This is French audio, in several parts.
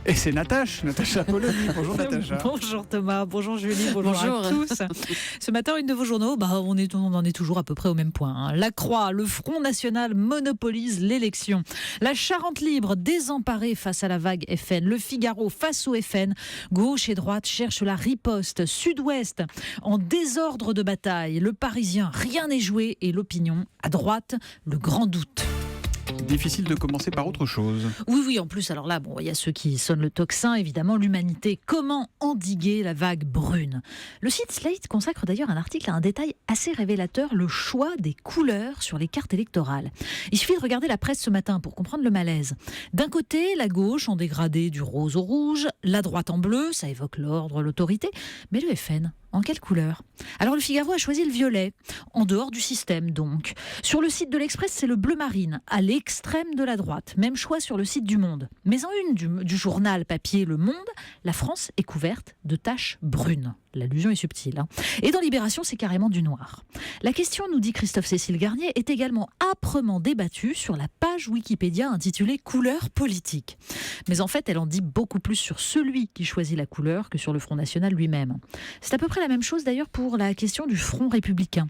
Et c'est Natacha Polony. Bonjour Natacha. Bonjour Thomas, bonjour Julie, bonjour à tous. Ce matin, une de vos journaux, on en est toujours à peu près au même point. La Croix, le Front National monopolise l'élection. La Charente libre désemparée face à la vague FN. Le Figaro face au FN. Gauche et droite cherchent la riposte. Sud-Ouest en désordre de bataille. Le Parisien, rien n'est joué. Et l'opinion, à droite, le grand doute. Difficile de commencer par autre chose. Oui, en plus, alors là, il y a ceux qui sonnent le tocsin, évidemment, l'humanité. Comment endiguer la vague brune ? Le site Slate consacre d'ailleurs un article à un détail assez révélateur, le choix des couleurs sur les cartes électorales. Il suffit de regarder la presse ce matin pour comprendre le malaise. D'un côté, la gauche en dégradé du rose au rouge, la droite en bleu, ça évoque l'ordre, l'autorité, mais le FN, en quelle couleur ? Alors le Figaro a choisi le violet, en dehors du système donc. Sur le site de l'Express, c'est le bleu marine, à l'extrême de la droite. Même choix sur le site du Monde. Mais en une du journal papier Le Monde, la France est couverte de taches brunes. L'allusion est subtile. Et dans Libération, c'est carrément du noir. La question, nous dit Christophe-Cécile Garnier, est également âprement débattue sur la page Wikipédia intitulée « Couleur politique ». Mais en fait, elle en dit beaucoup plus sur celui qui choisit la couleur que sur le Front National lui-même. C'est à peu près la même chose d'ailleurs pour la question du Front républicain.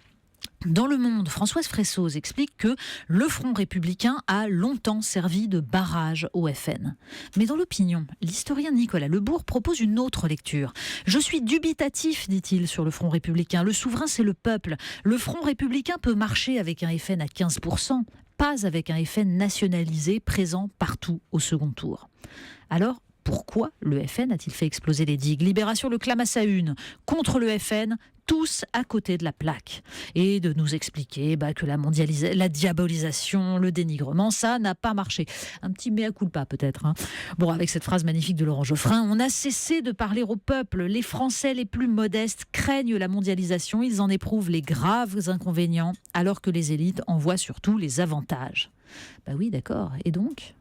Dans Le Monde, Françoise Fressoz explique que le Front républicain a longtemps servi de barrage au FN. Mais dans l'opinion, l'historien Nicolas Lebourg propose une autre lecture. « Je suis dubitatif, dit-il, sur le Front républicain. Le souverain, c'est le peuple. Le Front républicain peut marcher avec un FN à 15%, pas avec un FN nationalisé présent partout au second tour. » Alors, pourquoi le FN a-t-il fait exploser les digues ? Libération le clame à sa une. Contre le FN, tous à côté de la plaque. Et de nous expliquer que la diabolisation, le dénigrement, ça n'a pas marché. Un petit mea culpa peut-être. Bon, avec cette phrase magnifique de Laurent Geoffrin, on a cessé de parler au peuple. Les Français les plus modestes craignent la mondialisation. Ils en éprouvent les graves inconvénients, alors que les élites en voient surtout les avantages. Oui, d'accord. Et donc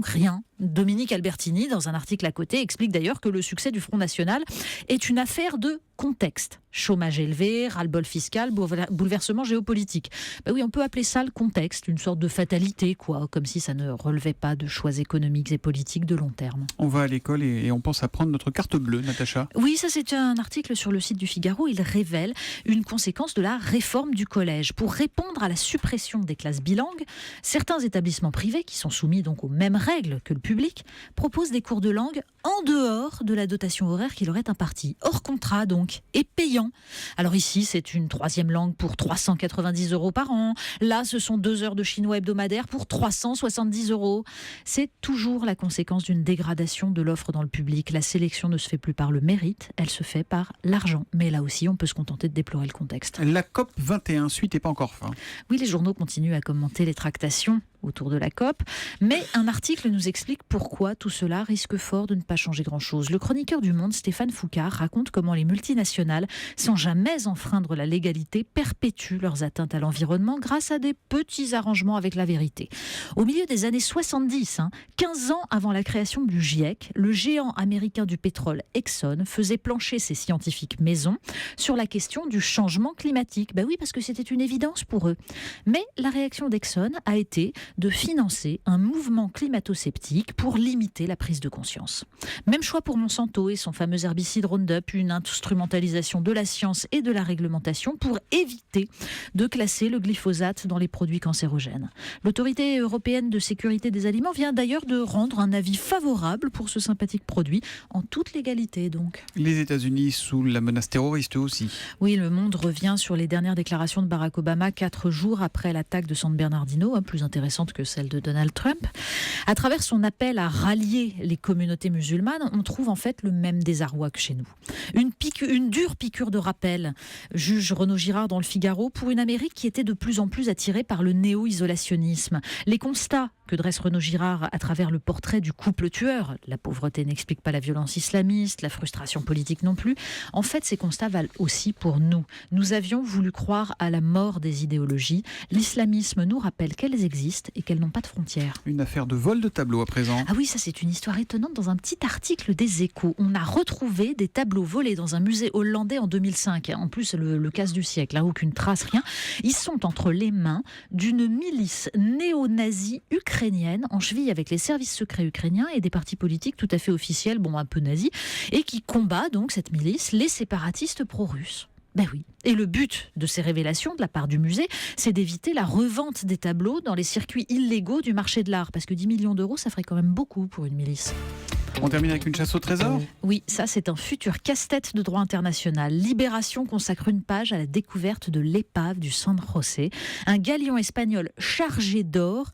rien. Dominique Albertini, dans un article à côté, explique d'ailleurs que le succès du Front National est une affaire de contexte. Chômage élevé, ras-le-bol fiscal, bouleversement géopolitique. Oui, on peut appeler ça le contexte, une sorte de fatalité, comme si ça ne relevait pas de choix économiques et politiques de long terme. On va à l'école et on pense à prendre notre carte bleue, Natacha. Oui, ça c'est un article sur le site du Figaro. Il révèle une conséquence de la réforme du collège. Pour répondre à la suppression des classes bilingues, certains établissements privés, qui sont soumis donc aux mêmes règles que le public, proposent des cours de langue en dehors de la dotation horaire qui leur est impartie. Hors contrat donc, et payant. Alors ici, c'est une troisième langue pour 390 € par an. Là, ce sont 2 heures de chinois hebdomadaire pour 370 €. C'est toujours la conséquence d'une dégradation de l'offre dans le public. La sélection ne se fait plus par le mérite, elle se fait par l'argent. Mais là aussi, on peut se contenter de déplorer le contexte. La COP 21, suite n'est pas encore fin. Oui, les journaux continuent à commenter les tractations autour de la COP, mais un article nous explique pourquoi tout cela risque fort de ne pas changer grand-chose. Le chroniqueur du Monde, Stéphane Foucard, raconte comment les multinationales, sans jamais enfreindre la légalité, perpétuent leurs atteintes à l'environnement grâce à des petits arrangements avec la vérité. Au milieu des années 70, 15 ans avant la création du GIEC, le géant américain du pétrole Exxon faisait plancher ses scientifiques maison sur la question du changement climatique. Oui, parce que c'était une évidence pour eux. Mais la réaction d'Exxon a été de financer un mouvement climato-sceptique pour limiter la prise de conscience. Même choix pour Monsanto et son fameux herbicide Roundup, une instrumentalisation de la science et de la réglementation pour éviter de classer le glyphosate dans les produits cancérogènes. L'autorité européenne de sécurité des aliments vient d'ailleurs de rendre un avis favorable pour ce sympathique produit, en toute légalité donc. Les États-Unis sous la menace terroriste aussi. Oui, Le Monde revient sur les dernières déclarations de Barack Obama 4 jours après l'attaque de San Bernardino, plus intéressante que celle de Donald Trump. À travers son appel à rallier les communautés musulmanes, on trouve en fait le même désarroi que chez nous. Une dure piqûre de rappel, juge Renaud Girard dans le Figaro, pour une Amérique qui était de plus en plus attirée par le néo-isolationnisme. Les constats que dresse Renaud Girard à travers le portrait du couple tueur, la pauvreté n'explique pas la violence islamiste, la frustration politique non plus, en fait ces constats valent aussi pour nous. Nous avions voulu croire à la mort des idéologies. L'islamisme nous rappelle qu'elles existent, fortes et qu'elles n'ont pas de frontières. Une affaire de vol de tableaux à présent. Ah oui, ça c'est une histoire étonnante dans un petit article des Échos. On a retrouvé des tableaux volés dans un musée hollandais en 2005. En plus, le casse du siècle, aucune trace, rien. Ils sont entre les mains d'une milice néo-nazie ukrainienne en cheville avec les services secrets ukrainiens et des partis politiques tout à fait officiels, un peu nazis, et qui combat donc cette milice, les séparatistes pro-russes. Ben oui. Et le but de ces révélations de la part du musée, c'est d'éviter la revente des tableaux dans les circuits illégaux du marché de l'art. Parce que 10 millions d'euros, ça ferait quand même beaucoup pour une milice. On termine avec une chasse au trésor. Oui, ça c'est un futur casse-tête de droit international. Libération consacre une page à la découverte de l'épave du San José, un galion espagnol chargé d'or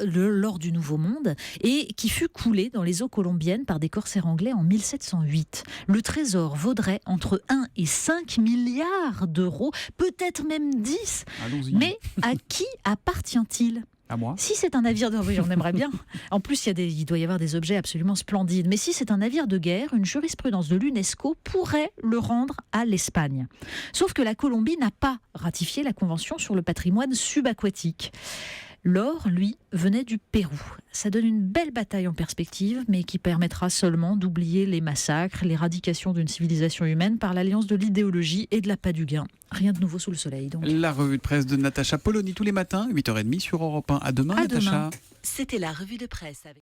lors du Nouveau Monde et qui fut coulé dans les eaux colombiennes par des corsaires anglais en 1708. Le trésor vaudrait entre 1 et 5 milliards d'euros, peut-être même 10. Allons-y. Mais à qui appartient-il ? À moi. Si c'est un navire de... Oui, on aimerait bien. En plus, il doit y avoir des objets absolument splendides. Mais si c'est un navire de guerre, une jurisprudence de l'UNESCO pourrait le rendre à l'Espagne. Sauf que la Colombie n'a pas ratifié la Convention sur le patrimoine subaquatique. L'or, lui, venait du Pérou. Ça donne une belle bataille en perspective, mais qui permettra seulement d'oublier les massacres, l'éradication d'une civilisation humaine par l'alliance de l'idéologie et de l'appât du gain. Rien de nouveau sous le soleil, donc. La revue de presse de Natacha Polony tous les matins, 8h30 sur Europe 1. À demain, À Natacha. demain. C'était la revue de presse avec